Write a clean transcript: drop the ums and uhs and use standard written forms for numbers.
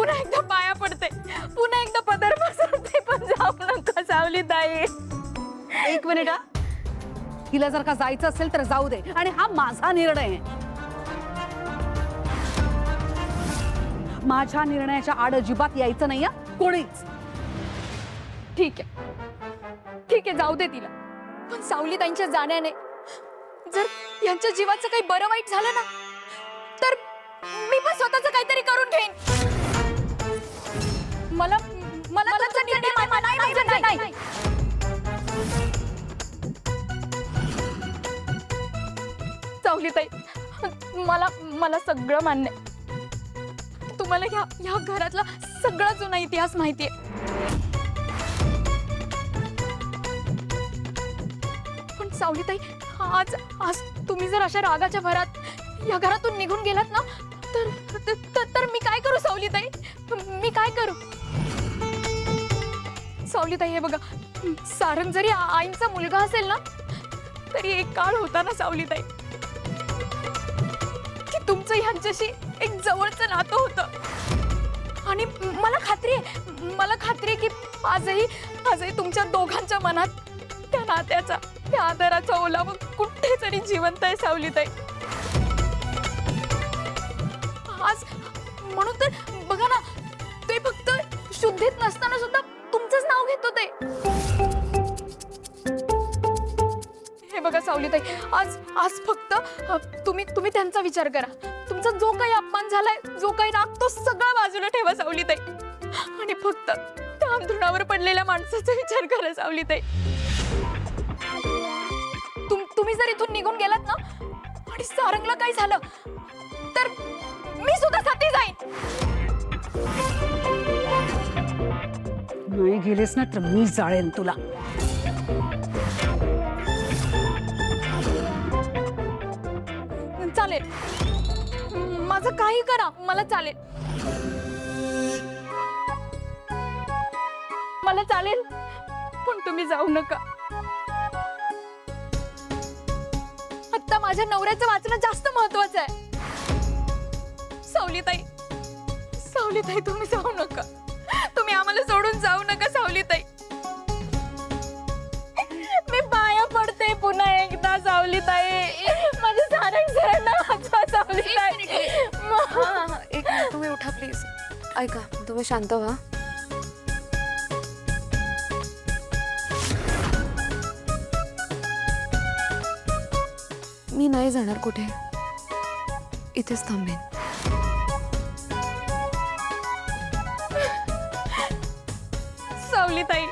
पुन्हा एकदा पाया पडते, पुन्हा एकदा पदर पसरते, पण जाऊ नका सावलीताई. एक मिनिट हा. हिला जर का जायचं असेल तर जाऊ दे, आणि हा माझा निर्णय आहे. माझ्या निर्णयाच्या आड अजिबात यायचं नाही कोणीच. ठीक आहे, ठीक आहे, जाऊ दे तिला. पण सावलीताईंच्या जाण्याने जर यांच्या जीवाचं काही बरं वाईट झालं ना, तर मी पण स्वतःच काहीतरी करून घेईन. मला मला तुमचा निर्णय नाही. सावलीताई, मला सगळं मान्य आहे. तुम्हाला ह्या घरातला सगळा जुना इतिहास माहितीये. पण सावलीताई, आज तुम्ही जर अशा रागाच्या भरात या घरातून निघून गेलात ना, तर मी काय करू सावलीताई? मी काय करू? सावलीताई, हे बघा, सारंग जरी आईंचा मुलगा असेल ना, तरी एक काळ होता ना सावलीताई, की तुमचं ह्यांच्याशी एक जवळचं नातं होतं. आणि मला खात्री आहे की आजही तुमच्या दोघांच्या मनात त्या नात्याचा, त्या आदराचा ओलावा कुठेतरी जिवंत आहे सावलीताई. आज म्हणून तर बघा ना, ते फक्त शुद्धीत नसताना सुद्धा तुमचंच नाव घेत होते. हे बघा सावलीताई, आज फक्त तुम्ही त्यांचा विचार करा. तुमचा जो काही अपमान झालाय, जो काही राग, तो सगळा बाजूला ठेवा सावलीताई, आणि फक्त त्या अंथरुणावर पडलेल्या माणसाचा विचार करा सावलीताई. तुम्ही जर इथून निघून गेलात ना, आणि सारंगला काही झालं, तर मी सुद्धा साथी जाईन. नाही गेलेस ना तर मी जाळेन तुला. चालेल, माझं काही करा, मला चालेल. मला चालेल, पण तुम्ही जाऊ नका. आता माझ्या नवऱ्याचं वाचणं जास्त महत्वाचं आहे. सावलीताई, सावलीताई, तुम्ही जाऊ नका. तुम्ही आम्हाला सोडून जाऊ नका सावलीताई. मी पाया पडते पुन्हा एकदा सावलीताई. माझे सारंग सरांना वाचवा सावलीताई. एक मिनिट, तुम्ही उठा प्लीज. ऐका, तुम्ही शांत व्हा. मी नाही जाणार कुठे, इथेच थांबेन. सावलीताई,